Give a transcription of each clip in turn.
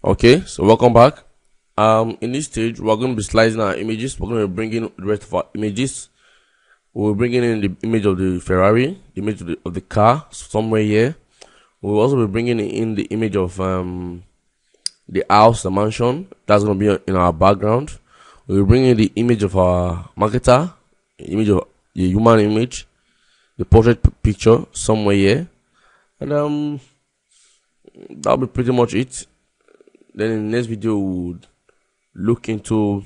Okay, so welcome back. In this stage, we're going to be slicing our images. We're going to bring in the rest of our images. We're bringing in the image of the Ferrari, the image of the car somewhere here. We'll also be bringing in the image of the house, the mansion. That's going to be in our background. We'll bring in the image of our marketer, the image of the human image, the portrait picture somewhere here, and that'll be pretty much it. Then in the next video, we'll look into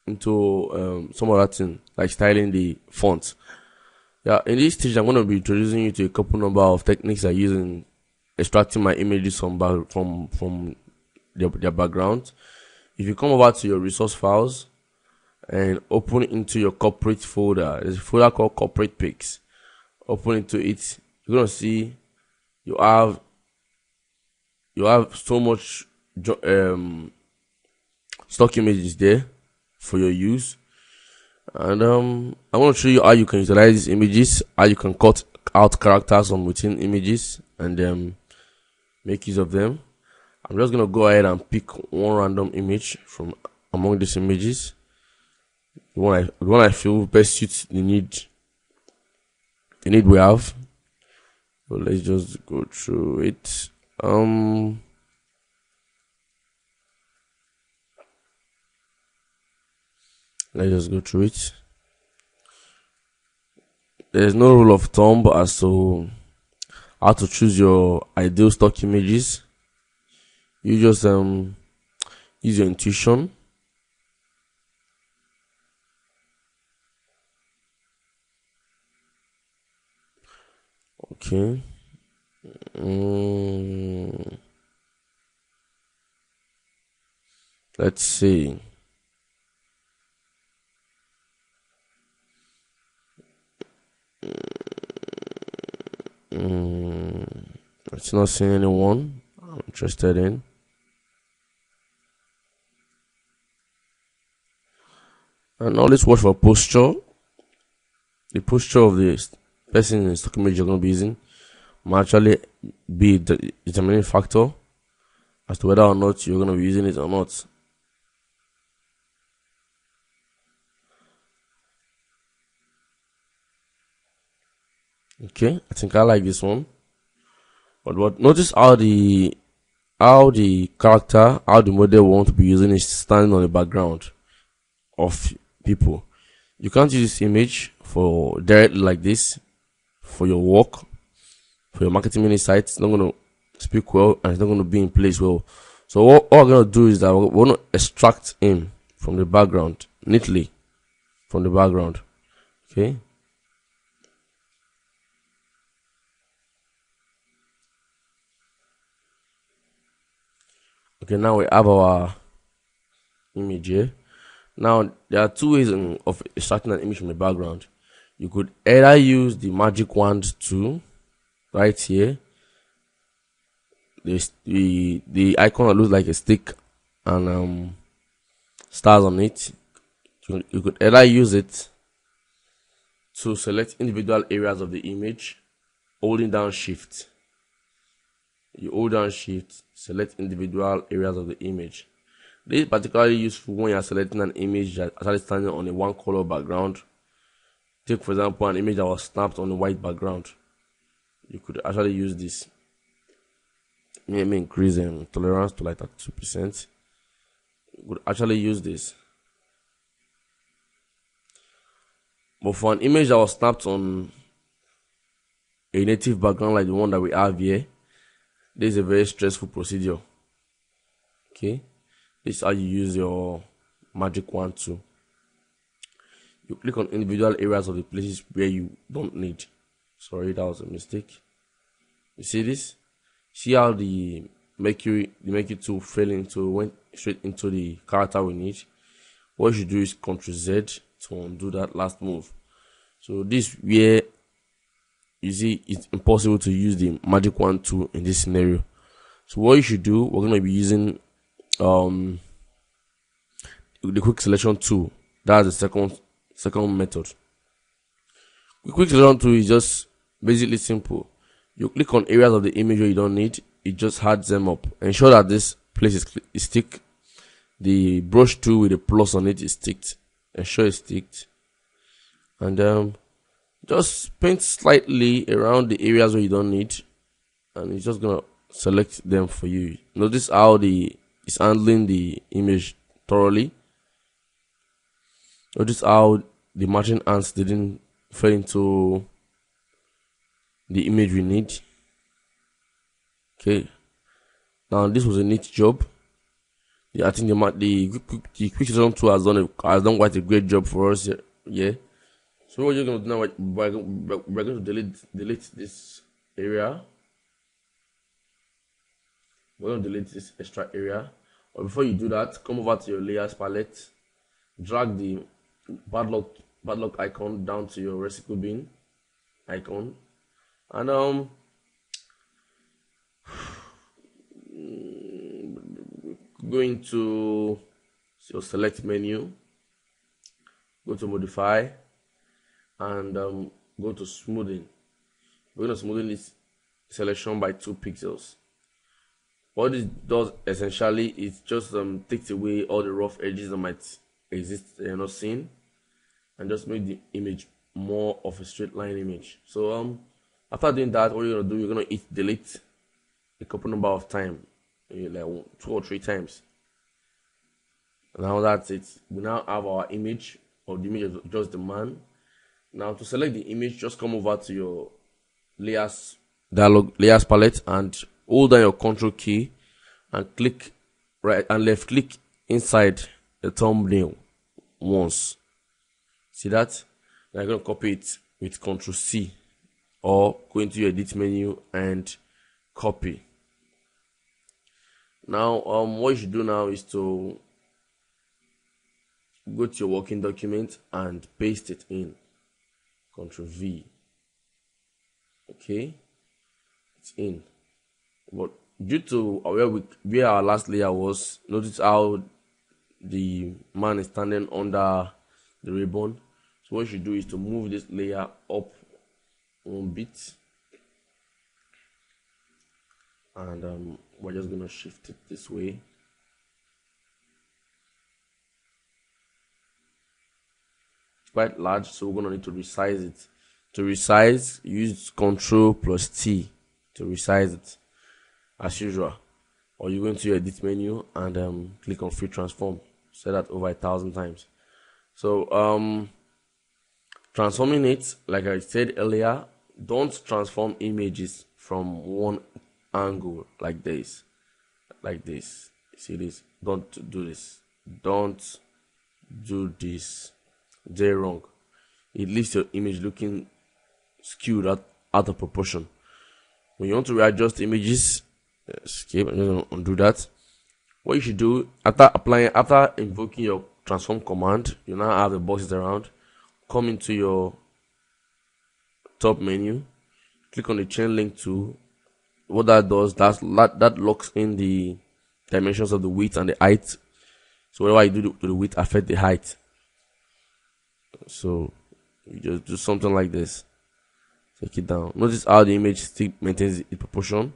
some other thing like styling the font. Yeah, in this stage, I'm going to be introducing you to a couple number of techniques I use in extracting my images from their background. If you come over to your resource files and open into your corporate folder, there's a folder called corporate pics. Open into it, you're going to see you have so much stock images there for your use, and I want to show you how you can utilize these images, how you can cut out characters from within images and make use of them. I'm just gonna go ahead and pick one random image from among these images, the one I feel best suits the need we have. So let's just go through it. Let's just go through it. There's no rule of thumb as to how to choose your ideal stock images. You just use your intuition. Okay. Let's see. It's not seeing anyone I'm interested in. And now let's watch for posture. The posture of the person in the stock image you're going to be using might actually be the determining factor as to whether or not you're going to be using it or not. Okay, I think I like this one. But notice how the character, how the model want to be using is standing on the background of people. You can't use this image for directly like this for your work, for your marketing mini site. It's not going to speak well and it's not going to be in place well. So what we're going to do is that we're going to extract him from the background neatly from the background. Okay. Okay, now we have our image here. Now there are two ways of extracting an image from the background. You could either use the magic wand tool right here. The icon that looks like a stick and stars on it. You could either use it to select individual areas of the image, holding down shift. You hold down shift, select individual areas of the image. This is particularly useful when you are selecting an image that actually standing on a one color background. Take for example an image that was snapped on a white background. You could actually use this. Let me increase tolerance to like 32%. You could actually use this. But for an image that was snapped on a native background like the one that we have here, this is a very stressful procedure. Okay, this is how you use your magic wand tool. You click on individual areas of the places where you don't need. Sorry, that was a mistake. You see this? See how the Mercury tool went straight into the character we need. What you should do is Ctrl Z to undo that last move. So this where you see it's impossible to use the magic wand tool in this scenario. So what you should do, we're going to be using the quick selection tool. That's the second method. The quick selection tool is just basically simple. You click on areas of the image where you don't need, it just adds them up. Ensure that this place is stick. The brush tool with the plus on it is sticked. Ensure it's sticked. And just paint slightly around the areas where you don't need, and it's just gonna select them for you. Notice how it's handling the image thoroughly. Notice how the marching ants didn't fall into the image we need. Okay, now this was a neat job. Yeah, I think the quick selection tool has done quite a great job for us. Yeah. So what you're gonna do now? We're going to delete this area. We're going to delete this extra area. But before you do that, come over to your layers palette, drag the padlock icon down to your recycle bin icon, and going to your select menu, go to modify, and go to smoothing. We're going to smoothen this selection by 2 pixels. What it does essentially is just takes away all the rough edges that might exist that you're not seeing, and just make the image more of a straight line image. So after doing that, what you're gonna do, you're gonna hit delete a couple number of times, like 2 or 3 times. Now that's it. We now have our image, or the image of just the man. Now to select the image, just come over to your layers palette and hold down your control key and click right and left click inside the thumbnail once. See that? Now you're gonna copy it with Ctrl C, or go into your edit menu and copy. Now what you should do now is to go to your working document and paste it in. Ctrl V. Okay, it's in. But due to where our last layer was, notice how the man is standing under the ribbon. So what you should do is to move this layer up 1 bit, and we're just gonna shift it this way. It's quite large, so we're gonna need to resize it. To resize, use Ctrl plus T to resize it as usual, or you go into your edit menu and click on free transform. Say that over 1,000 times. So transforming it, like I said earlier, don't transform images from one angle like this. See this? Don't do this. Don't do this. They're wrong. It leaves your image looking skewed out of proportion. When you want to readjust images, escape, I'm just going to undo that. What you should do after invoking your transform command, you now have the boxes around. Come into your top menu, click on the chain link tool. What that does, that locks in the dimensions of the width and the height. So whatever you do to the width affect the height. So you just do something like this. Take it down. Notice how the image still maintains its proportion.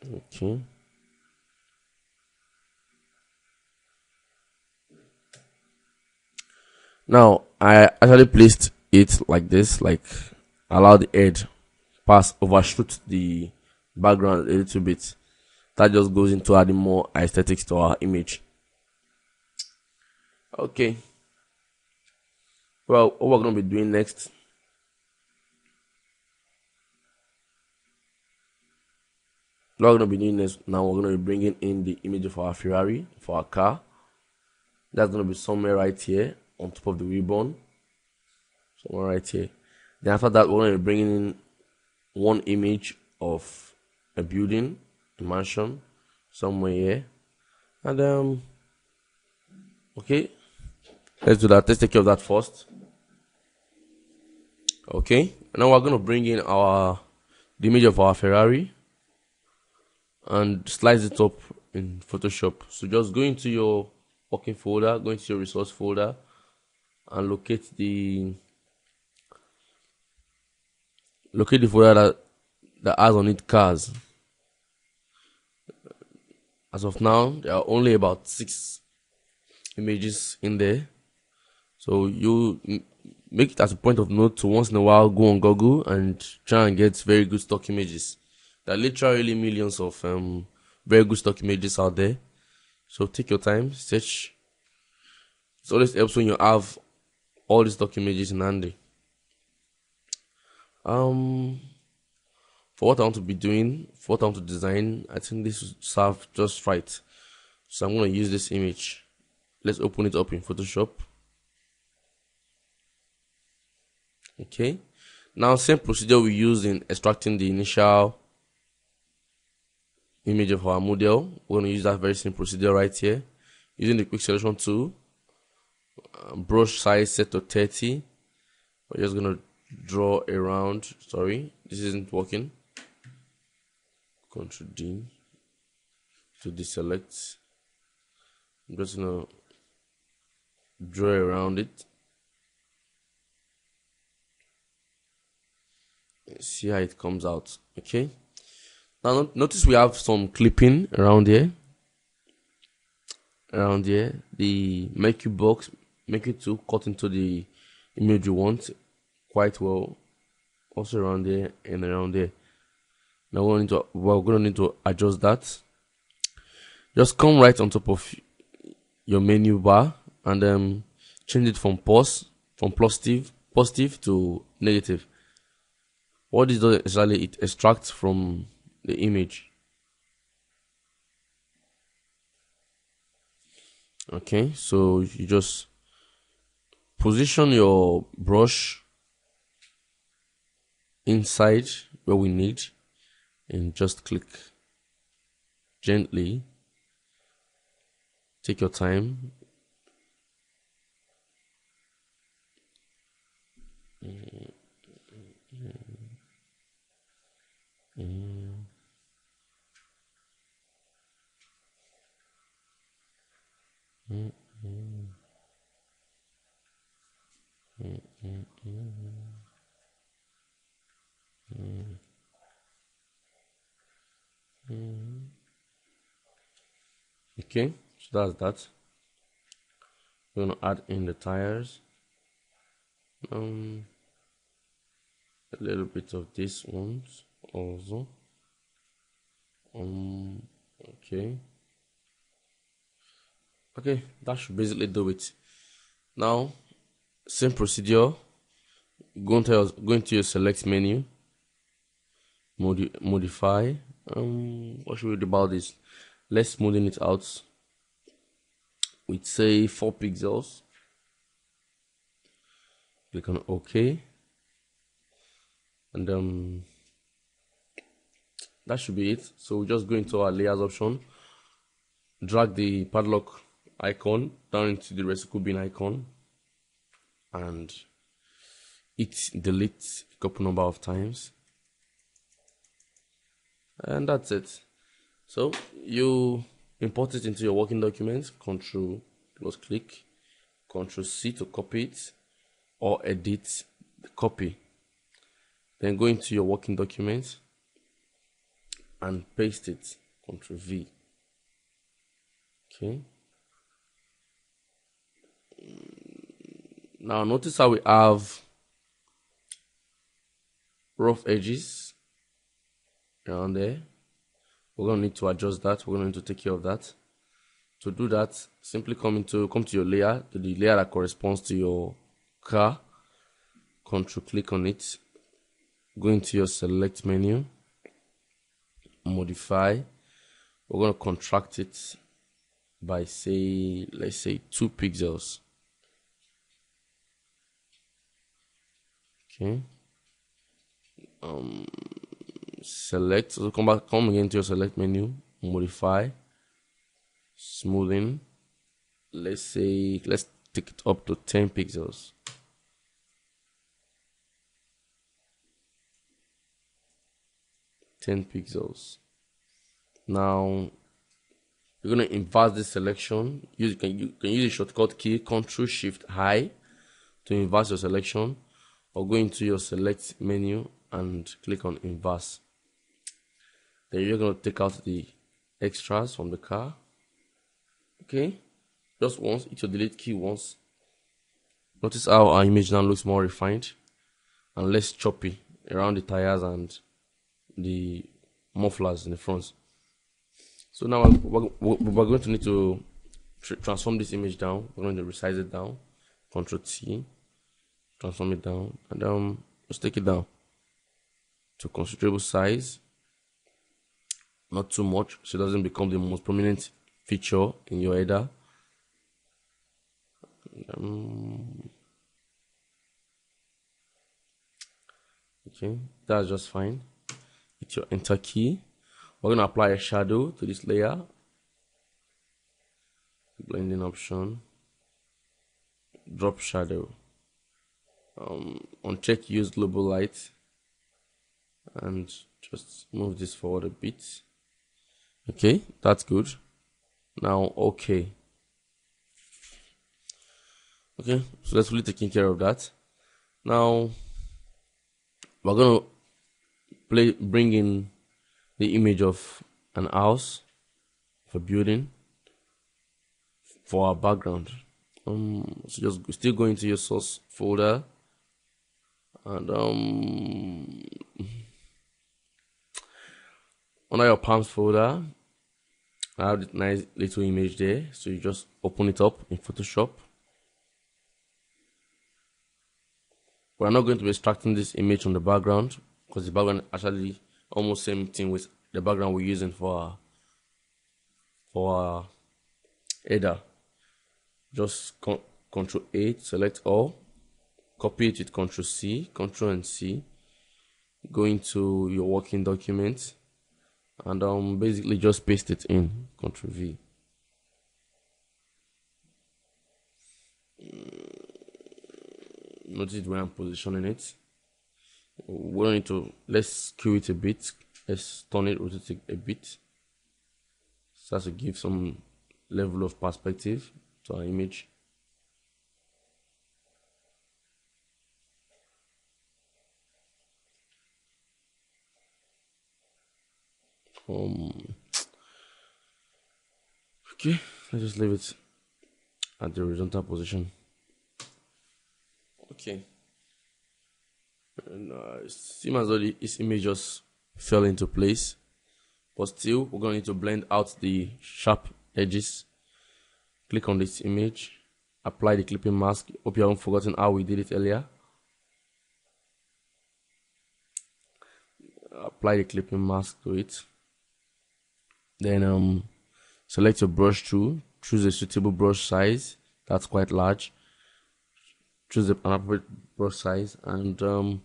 Okay. Now I actually placed it like this, like allow the edge overshoot the background a little bit. That just goes into adding more aesthetics to our image. Okay. Well, what we're going to be doing next, now we're going to be bringing in the image of our Ferrari, for our car. That's going to be somewhere right here on top of the ribbon. Somewhere right here. Then after that, we're going to be bringing in one image of a building, a mansion, somewhere here. And okay, let's do that. Let's take care of that first. Okay, now we're going to bring in the image of our Ferrari and slice it up in Photoshop. So just go into your working folder, go into your resource folder, and locate the locate the folder that has on it cars. As of now, there are only about 6 images in there. So you make it as a point of note to once in a while go on Google and try and get very good stock images. There are literally millions of very good stock images out there. So take your time, search. It always helps when you have all these stock images in handy. For what I want to be doing, for what I want to design, I think this will serve just right. So I'm going to use this image. Let's open it up in Photoshop. Okay. Now, same procedure we used in extracting the initial image of our model. We're going to use that very same procedure right here. Using the quick selection tool. Brush size set to 30. We're just going to draw around. Sorry, this isn't working. Ctrl D to deselect. I'm just gonna draw around it. See how it comes out. Okay. Now notice we have some clipping around here. The make it to cut into the image you want quite well. Also around there and around there. Now we're going to need to adjust that. Just come right on top of your menu bar and change it from positive to negative. What this does exactly, it extracts from the image. Okay, so you just position your brush inside where we need and just click gently. Take your time. Okay, so that's that. We're gonna add in the tires. A little bit of this ones also. Okay, that should basically do it. Now, same procedure. Go into your select menu, modify. What should we do about this? Let's smoothen it out with, say, 4 pixels. Click on OK, and that should be it. So we just go into our layers option, drag the padlock icon down into the recycle bin icon, and hit delete a couple number of times, and that's it. So you import it into your working document. Ctrl plus click, Ctrl C to copy it or edit the copy. Then go into your working document and paste it. Ctrl V. Okay. Now notice how we have rough edges around there. We're going to need to adjust that. We're going to need to take care of that. To do that, simply come to your layer, to the layer that corresponds to your car. Control click on it. Go into your select menu, modify. We're going to contract it by, let's say 2 pixels. Okay. Select. So come again to your select menu, modify, smoothing. Let's take it up to 10 pixels. Now you're going to invert this selection. You can use the shortcut key Ctrl Shift I to invert your selection, or go into your select menu and click on inverse. Then you're going to take out the extras from the car. Okay, just once, hit your delete key once. Notice how our image now looks more refined and less choppy around the tires and the mufflers in the front. So now we're going to need to transform this image down. We're going to resize it down. Ctrl T, transform it down, and just take it down to considerable size. Not too much, so it doesn't become the most prominent feature in your header. Okay, that's just fine. Hit your enter key. We're going to apply a shadow to this layer. Blending option, drop shadow. Uncheck use global light and just move this forward a bit. Okay, that's good. Now okay, so that's really taking care of that. Now we're gonna bring in the image of an house, of a building, for our background. So just still go into your source folder and under your palms folder, I have this nice little image there. So you just open it up in Photoshop. We're not going to be extracting this image from the background because the background actually almost same thing with the background we're using for our header. Just Ctrl A, select all, copy it with Ctrl C, Ctrl and C, go into your working document, and basically just paste it in. Ctrl V. Notice where I'm positioning it. We don't need to, let's skew it a bit, let's turn it, rotate it a bit, so as to give some level of perspective to our image. Okay, let's just leave it at the horizontal position. Okay, and it seems as though this image just fell into place, but still we're going to need to blend out the sharp edges. Click on this image, apply the clipping mask. Hope you haven't forgotten how we did it earlier. Apply the clipping mask to it, then select your brush tool, choose a suitable brush size that's quite large, choose an appropriate brush size, and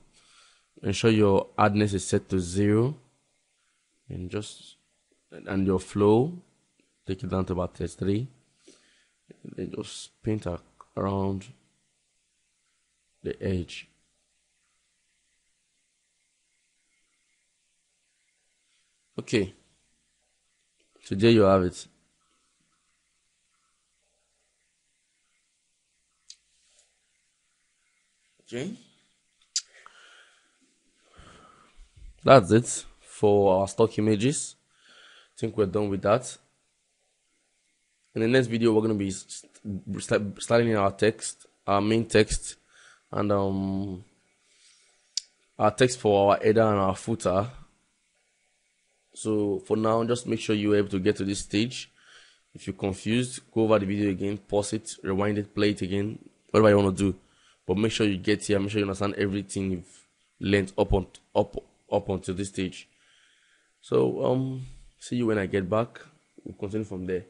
ensure your hardness is set to 0, and your flow, take it down to about 33. Then just paint around the edge. Okay, so there you have it. Okay, that's it for our stock images. I think we're done with that. In the next video, we're going to be styling our text, our main text, and our text for our header and our footer. So for now, just make sure you're able to get to this stage. If you're confused, go over the video again, pause it, rewind it, play it again, whatever you want to do. But make sure you get here, make sure you understand everything you've learned up until this stage. So see you when I get back. We'll continue from there.